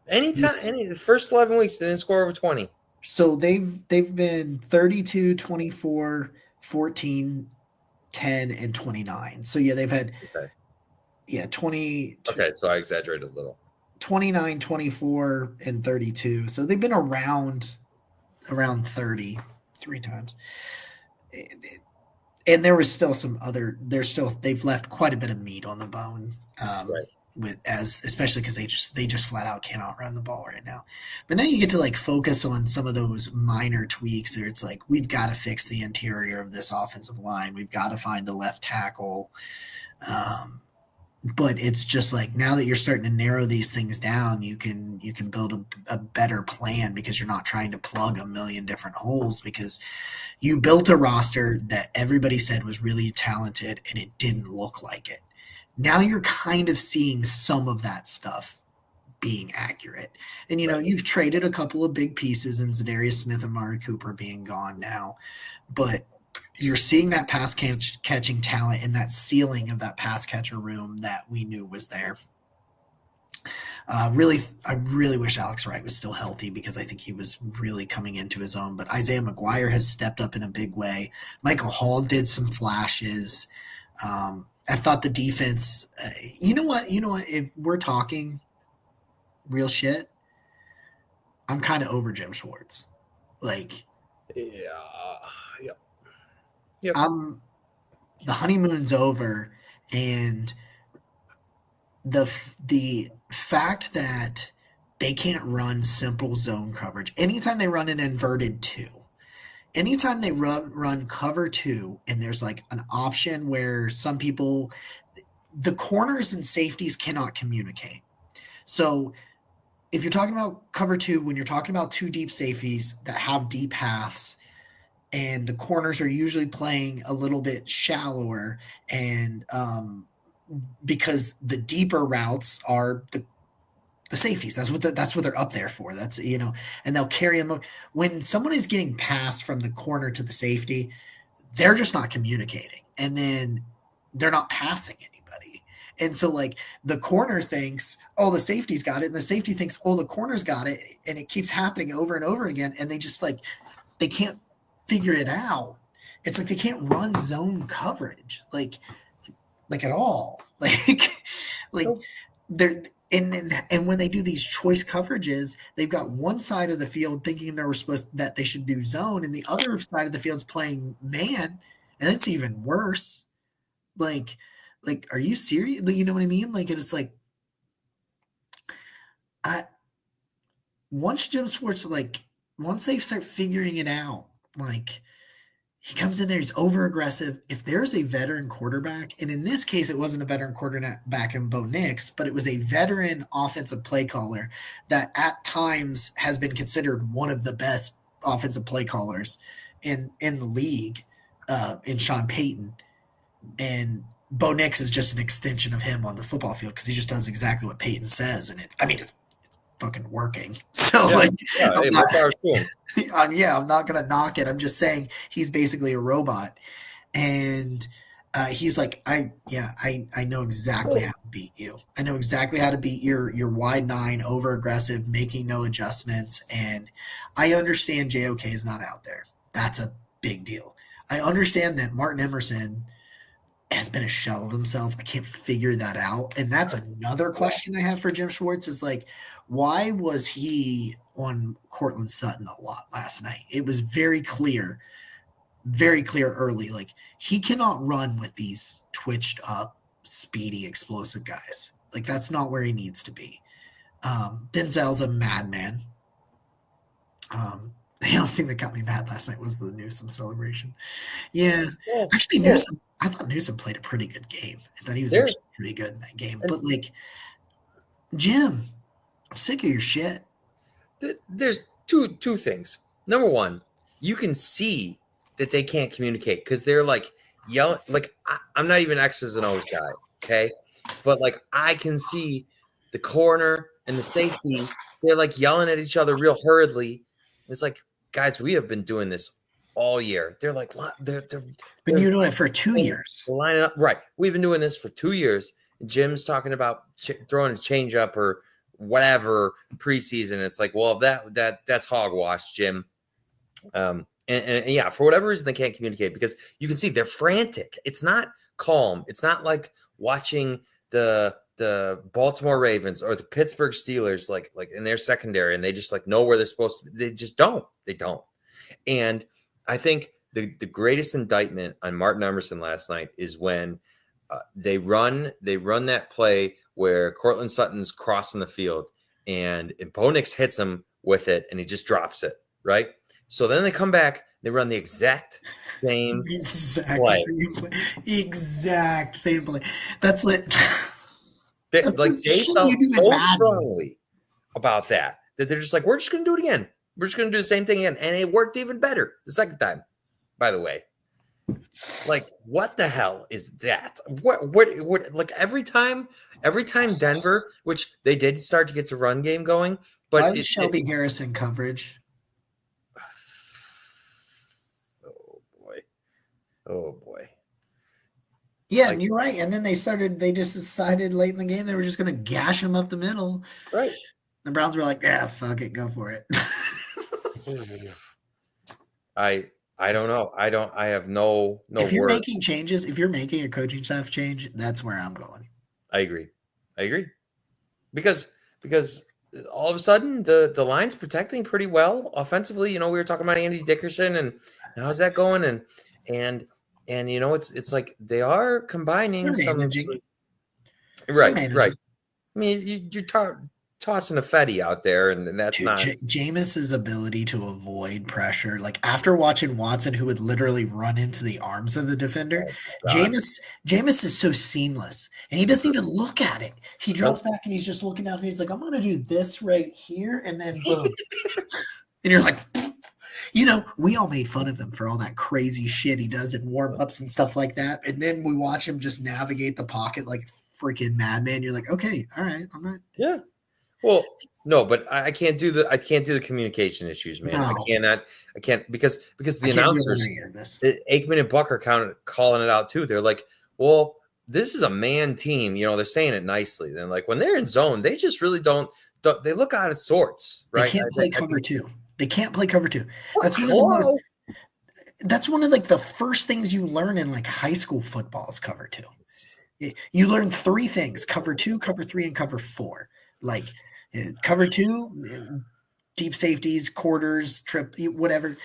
The first 11 weeks they didn't score over 20. So they've been 32, 24, 14, 10, and 29. So yeah, they've had 20. Okay, so I exaggerated a little. 29, 24, and 32. So they've been around 30 3 times. And there was still they've left quite a bit of meat on the bone. Right. Especially because they just flat out cannot run the ball right now. But now you get to like focus on some of those minor tweaks where it's like we've got to fix the interior of this offensive line. We've got to find a left tackle. But it's just like now that you're starting to narrow these things down, you can build a better plan because you're not trying to plug a million different holes because you built a roster that everybody said was really talented and it didn't look like it. Now you're kind of seeing some of that stuff being accurate. And, you've traded a couple of big pieces in Zadarius Smith and Amari Cooper being gone now, but you're seeing that pass catching talent and that ceiling of that pass catcher room that we knew was there. I really wish Alex Wright was still healthy because I think he was really coming into his own. But Isaiah McGuire has stepped up in a big way. Michael Hall did some flashes. I thought the defense. You know what? If we're talking real shit, I'm kind of over Jim Schwartz. Like, Yep. The honeymoon's over, and the fact that they can't run simple zone coverage. Anytime they run an inverted 2, anytime they run cover 2, and there's like an option where some people, the corners and safeties cannot communicate. So if you're talking about cover 2, when you're talking about 2 deep safeties that have deep halves, and the corners are usually playing a little bit shallower, and because the deeper routes are the safeties. That's what they're up there for. That's and they'll carry them. When someone is getting passed from the corner to the safety, they're just not communicating, and then they're not passing anybody. And so like the corner thinks, oh, the safety's got it, and the safety thinks, oh, the corner's got it, and it keeps happening over and over again, and they just they can't figure it out. It's like they can't run zone coverage like at all. Like And when they do these choice coverages, they've got one side of the field thinking that they should do zone, and the other side of the field's playing man, and it's even worse. Like, are you serious? You know what I mean? Like, it's like, once Jim Schwartz, once they start figuring it out, he comes in there, he's over aggressive. If there's a veteran quarterback, and in this case, it wasn't a veteran quarterback in Bo Nix, but it was a veteran offensive play caller that at times has been considered one of the best offensive play callers in the league, in Sean Payton. And Bo Nix is just an extension of him on the football field because he just does exactly what Payton says. And it's fucking working. So hey, more power to him. I'm not gonna knock it. I'm just saying he's basically a robot, and he's like, I know exactly how to beat you. I know exactly how to beat your wide nine, over aggressive, making no adjustments, and I understand JOK is not out there. That's a big deal. I understand that Martin Emerson has been a shell of himself. I can't figure that out, and that's another question I have for Jim Schwartz is like, why was he on Cortland Sutton a lot last night? It was very clear early. Like, he cannot run with these twitched up, speedy, explosive guys. Like, that's not where he needs to be. Denzel's a madman. The only thing that got me mad last night was the Newsome celebration. Yeah. Actually, Newsome, I thought Newsome played a pretty good game. I thought he was actually pretty good in that game. But, Jim, I'm sick of your shit. There's two things. Number one, you can see that they can't communicate because they're yelling. I'm not even X's and O's guy, okay? But I can see the corner and the safety. They're yelling at each other real hurriedly. It's guys, we have been doing this all year. They're they're been doing it for 2 years. Lining up, right? We've been doing this for 2 years. Jim's talking about throwing a change up or whatever preseason. It's well, that's hogwash, Jim. And yeah, for whatever reason, they can't communicate because you can see they're frantic. It's not calm. It's not like watching the Baltimore Ravens or the Pittsburgh Steelers, like in their secondary, and they just know where they're supposed to be. They just don't. They don't. And I think the greatest indictment on Martin Emerson last night is when they run that play where Cortland Sutton's crossing the field and Bo Nix hits him with it and he just drops it, right? So then they come back, they run the exact same play. Exact same play. That's lit. They felt so strongly about that they're just we're just going to do it again. We're just going to do the same thing again. And it worked even better the second time, by the way. What the hell is that? What every time Denver, which they did start to get the run game going, but why was Shelby Harrison coverage? Oh boy. Yeah, and you're right. And then they just decided late in the game they were just going to gash him up the middle. Right. The Browns were like, yeah, fuck it, go for it. I don't know. I have no if you're words. Making changes, if you're making a coaching staff change, that's where I'm going. I agree. Because all of a sudden the line's protecting pretty well offensively. We were talking about Andy Dickerson and how's that going? And it's they are combining some of right. I mean, you're tossing a Fetty out there, and that's not Jameis's ability to avoid pressure. After watching Watson, who would literally run into the arms of the defender, Jameis is so seamless, and he doesn't even look at it. He drops back and he's just looking out, and he's like, "I'm going to do this right here," and then boom, and you're like. We all made fun of him for all that crazy shit he does in warm-ups and stuff like that. And then we watch him just navigate the pocket like a freaking madman. You're like, okay, all right, I'm not. Yeah. Well, no, but I can't do the communication issues, man. No. I can't because the announcers, Aikman and Buck are calling it out too. They're like, well, this is a man team. They're saying it nicely. Then when they're in zone, they just really don't they look out of sorts, right? They can't play cover two. They can't play cover two. That's one of the most. That's one of the first things you learn in high school football is cover two. You learn three things: cover 2, cover 3, and cover 4. Like cover 2, deep safeties, quarters, trip, whatever.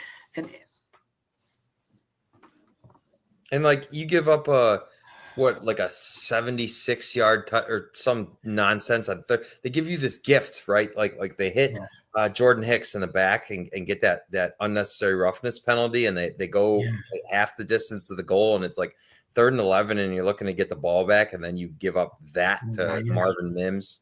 And like you give up like a 76-yard or some nonsense. They give you this gift, right? Like they hit Jordan Hicks in the back and get that unnecessary roughness penalty, and they go half the distance to the goal, and it's like 3rd and 11, and you're looking to get the ball back, and then you give up that to Marvin Mims.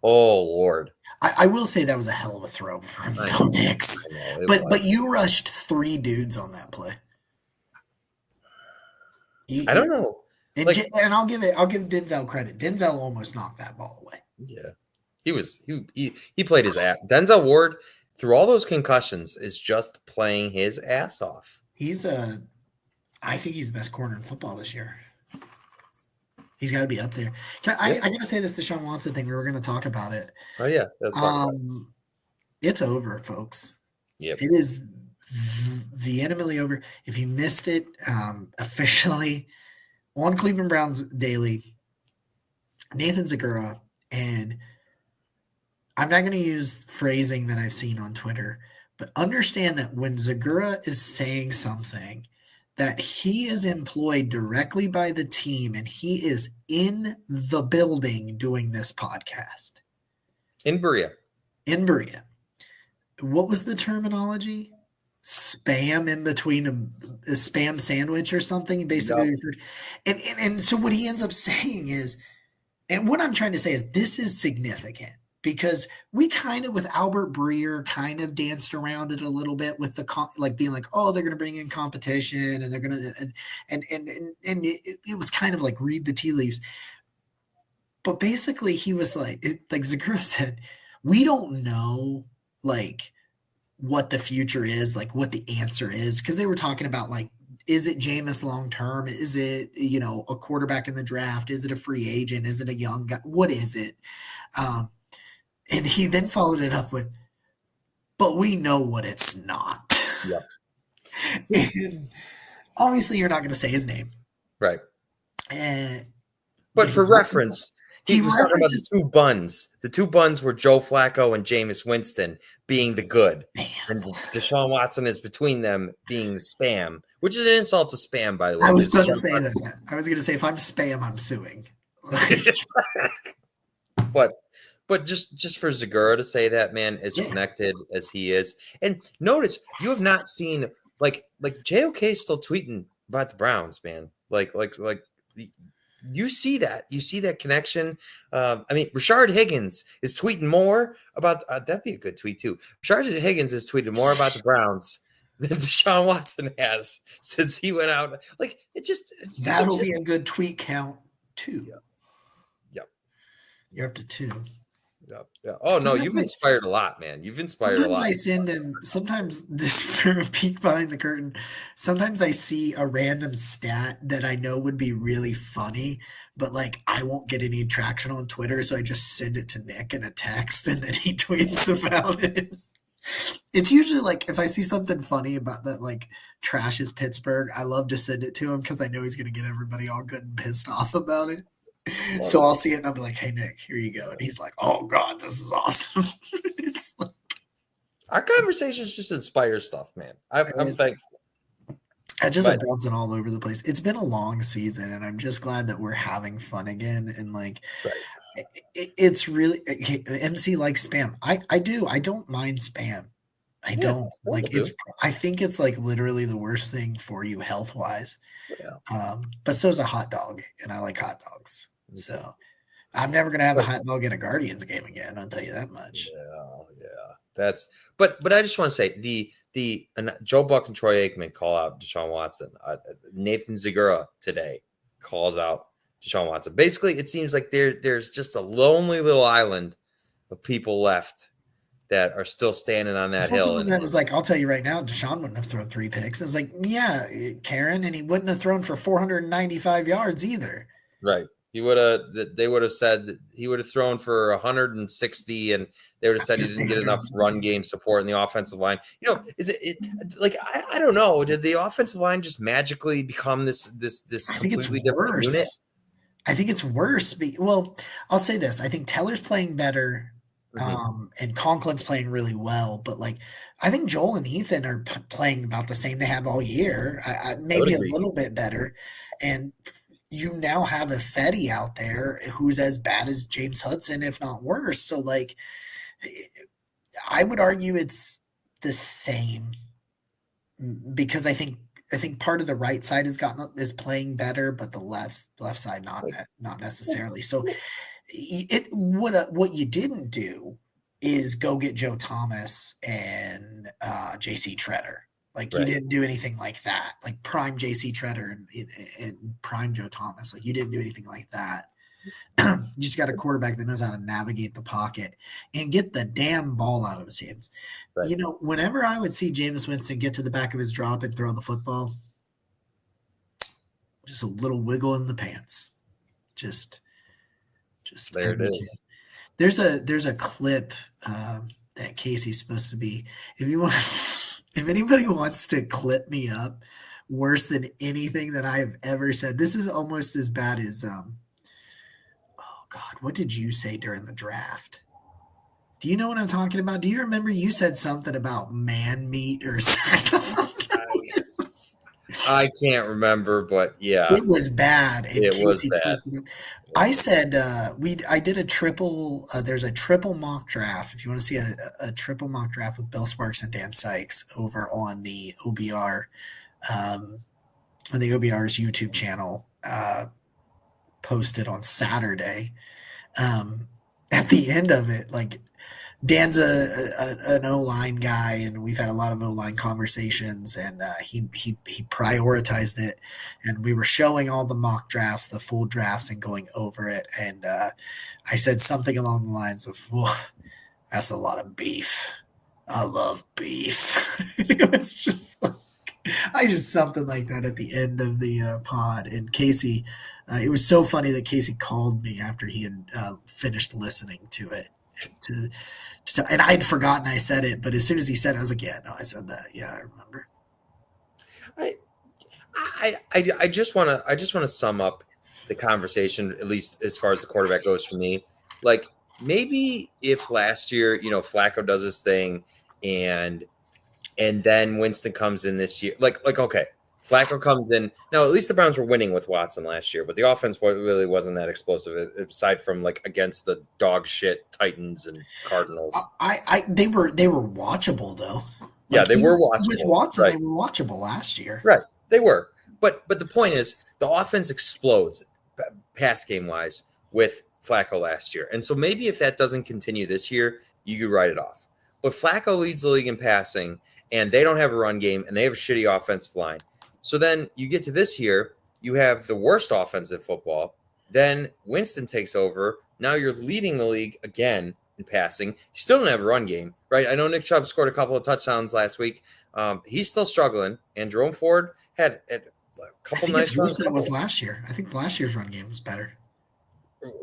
Oh Lord! I will say that was a hell of a throw from Jordan Hicks, but you rushed 3 dudes on that play. I don't know. And I'll give Denzel credit. Denzel almost knocked that ball away. Yeah. He played his ass. Denzel Ward, through all those concussions, is just playing his ass off. I think he's the best corner in football this year. He's got to be up there. I got to say this Deshaun Watson thing. We were going to talk about it. Oh yeah, that's it's over, folks. Yep. It is vehemently over. If you missed it, officially on Cleveland Browns Daily, Nathan Zagura, and I'm not going to use phrasing that I've seen on Twitter, but understand that when Zagura is saying something, that he is employed directly by the team and he is in the building doing this podcast. In Berea. What was the terminology? Spam in between a spam sandwich or something, basically. Yep. And so what he ends up saying is, and what I'm trying to say is this is significant because we kind of, with Albert Breer, kind of danced around it a little bit with the like being like, oh, they're going to bring in competition and they're going to, and it was kind of like read the tea leaves. But basically he was like Zagura said, we don't know like what the future is, like what the answer is. Cause they were talking about like, is it Jameis long-term? Is it, a quarterback in the draft? Is it a free agent? Is it a young guy? What is it? And he then followed it up with, but we know what it's not. Yep. And obviously you're not going to say his name. Right. But for reference, he was talking about the 2 buns. The 2 buns were Joe Flacco and Jameis Winston being the good. And Deshaun Watson is between them being the spam, which is an insult to spam, by the way. I was going to say that. I was going to say, if I'm spam, I'm suing. But just for Zagura to say that, man, as connected as he is. And notice, you have not seen, like JOK is still tweeting about the Browns, man. Like you see that. You see that connection. I mean, Rashard Higgins is tweeting more about that'd be a good tweet too. Rashard Higgins has tweeted more about the Browns than Deshaun Watson has since he went out. Like that'll be a good tweet count too. Yep. You're up to 2. Yeah. Oh sometimes no, you've inspired a lot, man. You've inspired a lot. I send him. Sometimes this for a peek behind the curtain. Sometimes I see a random stat that I know would be really funny, but like I won't get any traction on Twitter, so I just send it to Nick in a text, and then he tweets about it. It's usually like if I see something funny about that, like trashes Pittsburgh, I love to send it to him because I know he's going to get everybody all good and pissed off about it. So I'll see it and I'll be like, hey, Nick, here you go. And he's like, oh, God, this is awesome. It's like, our conversations just inspire stuff, man. I'm thankful. I just am bouncing all over the place. It's been a long season, and I'm just glad that we're having fun again. And like, it's really MC likes spam. I do. I don't mind spam. I don't like it's. I think it's like literally the worst thing for you health wise. Yeah. But so is a hot dog, and I like hot dogs. So I'm never gonna have a hot dog in a Guardians game again. I'll tell you that much. Yeah. That's but I just want to say the Joe Buck and Troy Aikman call out Deshaun Watson. Nathan Zagura today calls out Deshaun Watson. Basically, it seems like there's just a lonely little island of people left that are still standing on that hill. Someone that was like, I'll tell you right now, Deshaun wouldn't have thrown 3 picks. It was like, yeah, Karen, and he wouldn't have thrown for 495 yards either. Right. They would have said that he would have thrown for 160, and they would have said he didn't get enough run game support in the offensive line. Is it like I don't know? Did the offensive line just magically become this completely different unit? I think it's worse. Well, I'll say this: I think Teller's playing better, Mhm. and Conklin's playing really well. But like, I think Joel and Ethan are playing about the same they have all year. I would Maybe a agree. little bit better, and you now have a Fetty out there who's as bad as James Hudson, if not worse. So like, I would argue it's the same because I think part of the right side is playing better, but the left side not necessarily. So it what you didn't do is go get Joe Thomas and JC Treader. Like you Right. didn't do anything like that. Like prime JC Treader and prime Joe Thomas. Like you didn't do anything like that. You just got a quarterback that knows how to navigate the pocket and get the damn ball out of his hands. Right. Whenever I would see Jameis Winston get to the back of his drop and throw the football, just a little wiggle in the pants. Just There it every is. there's a clip that Casey's supposed to be. If you want, if anybody wants to clip me up worse than anything that I've ever said, this is almost as bad as oh God, what did you say during the draft? Do you know what I'm talking about? Do you remember you said something about man meat or something? I can't remember, but yeah, It was bad, and it was Casey bad. clipped it. It I was bad. said I did a triple. There's a triple mock draft. If you want to see a triple mock draft with Bill Sparks and Dan Sykes over um, on the OBR's YouTube channel, posted on Saturday. At the end of it, like Dan's an O line guy, and we've had a lot of O line conversations. And he prioritized it, and we were showing all the mock drafts, the full drafts, and going over it. And I said something along the lines of, "Whoa, that's a lot of beef. I love beef." It was just like, I just something like that at the end of the pod. And Casey, it was so funny that Casey called me after he had finished listening to it. To, and I had forgotten I said it, but as soon as he said it, I was like, yeah, no, I said that. Yeah, I remember. I I just want to sum up the conversation, at least as far as the quarterback goes for me. Like maybe if last year, Flacco does his thing and then Winston comes in this year, like okay, Flacco comes in. Now at least the Browns were winning with Watson last year, but the offense really wasn't that explosive aside from like against the dog shit Titans and Cardinals. They were watchable though. Yeah, Like they even were with watchable, Watson, right? they were watchable last year. Right. They were. But the point is the offense explodes pass game wise with Flacco last year. And so maybe if that doesn't continue this year, you could write it off. But Flacco leads the league in passing and they don't have a run game and they have a shitty offensive line. So then you get to this year, you have the worst offense in football. Then Winston takes over. Now you're leading the league again in passing. You still don't have a run game, right? I know Nick Chubb scored a couple of touchdowns last week. He's still struggling, and Jerome Ford had a I couple think it's nice worse runs, than it was last year. I think last year's run game was better.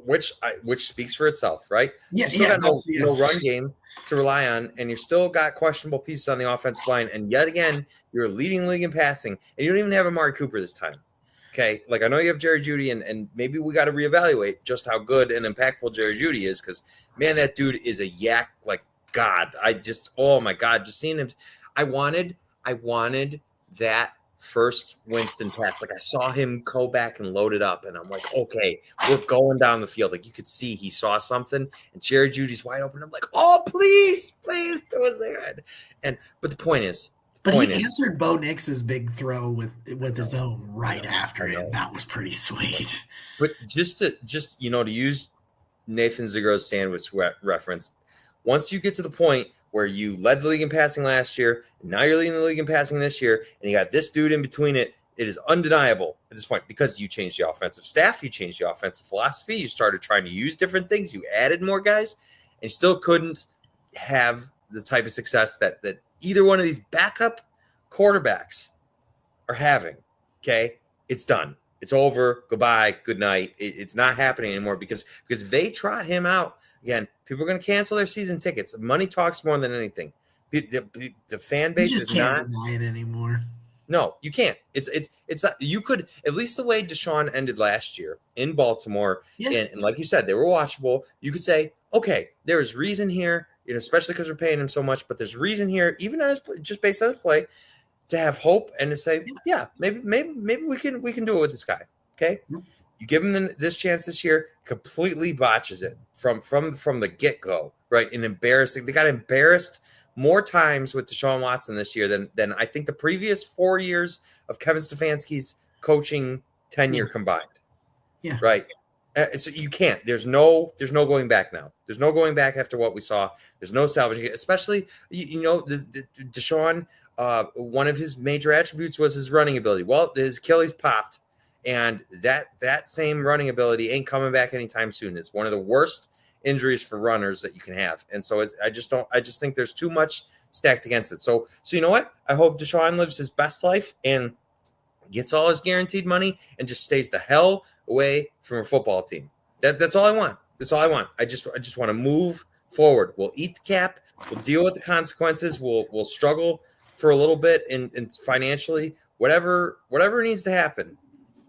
which speaks for itself, right? So Yeah, you still yeah, got no run game to rely on, and you still got questionable pieces on the offensive line, and yet again, you're leading the league in passing, and you don't even have Amari Cooper this time. Okay, like I know you have Jerry Jeudy, and maybe we got to reevaluate just how good and impactful Jerry Jeudy is, because man, that dude is a yak like God. Oh my God, just seeing him. I wanted that first Winston pass. Like I saw him go back and load it up, and I'm like, okay, we're going down the field. Like you could see he saw something, and Jerry Judy's wide open. I'm like, oh please, please, it was there. But the point is, But he answered Bo Nix's big throw with I his know, own I right know, after I it. know. That was pretty sweet. But to use Nathan Zagro's sandwich reference, once you get to the point where you led the league in passing last year, and now you're leading the league in passing this year, and you got this dude in between it, it is undeniable at this point because you changed the offensive staff, you changed the offensive philosophy, you started trying to use different things, you added more guys, and you still couldn't have the type of success that either one of these backup quarterbacks are having. Okay, it's done. It's over. Goodbye. Good night. It's not happening anymore because they trot him out again. People are going to cancel their season tickets. Money talks more than anything. The fan You base just is can't not. deny it anymore. No, you can't. It's not. You could, at least the way Deshaun ended last year in Baltimore, Yeah. and like you said, they were watchable. You could say, okay, there's reason here, especially because we're paying him so much, but there's reason here, even on his just based on his play, to have hope and to say, yeah, maybe we can do it with this guy. Okay, you give him this chance this year, completely botches it from the get go, right? And embarrassing. They got embarrassed more times with Deshaun Watson this year than I think the previous 4 years of Kevin Stefanski's coaching tenure combined. Yeah. Right. So you can't. There's no going back now. There's no going back after what we saw. There's no salvaging it. Especially Deshaun. One of his major attributes was his running ability. Well, his Achilles popped, and that same running ability ain't coming back anytime soon. It's one of the worst injuries for runners that you can have, and so I just think there's too much stacked against it. So you know what? I hope Deshaun lives his best life and gets all his guaranteed money and just stays the hell away from a football team. That's all I want. That's all I want. I just want to move forward. We'll eat the cap. We'll deal with the consequences. We'll struggle for a little bit and financially, whatever needs to happen,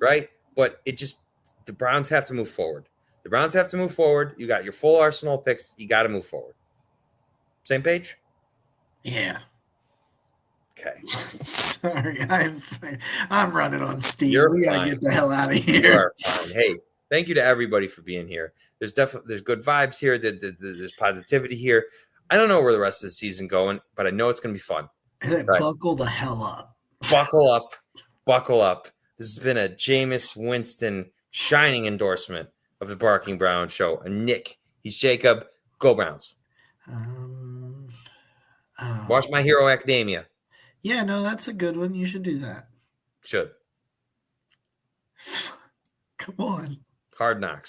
right? But the Browns have to move forward. The Browns have to move forward. You got your full arsenal of picks. You got to move forward. Same page? Yeah. Okay. Sorry, I'm running on steam. You're We gotta fine. get the hell out of You here. are fine. Hey, thank you to everybody for being here. There's good vibes here. There's positivity here. I don't know where the rest of the season going, but I know it's going to be fun. Right. Buckle the hell up. Buckle up. Buckle up. This has been a Jameis Winston shining endorsement of the Barking Brown Show. And Nick, he's Jacob. Go Browns. Watch My Hero Academia. Yeah, no, that's a good one. You should do that. Should. Come on. Hard Knocks.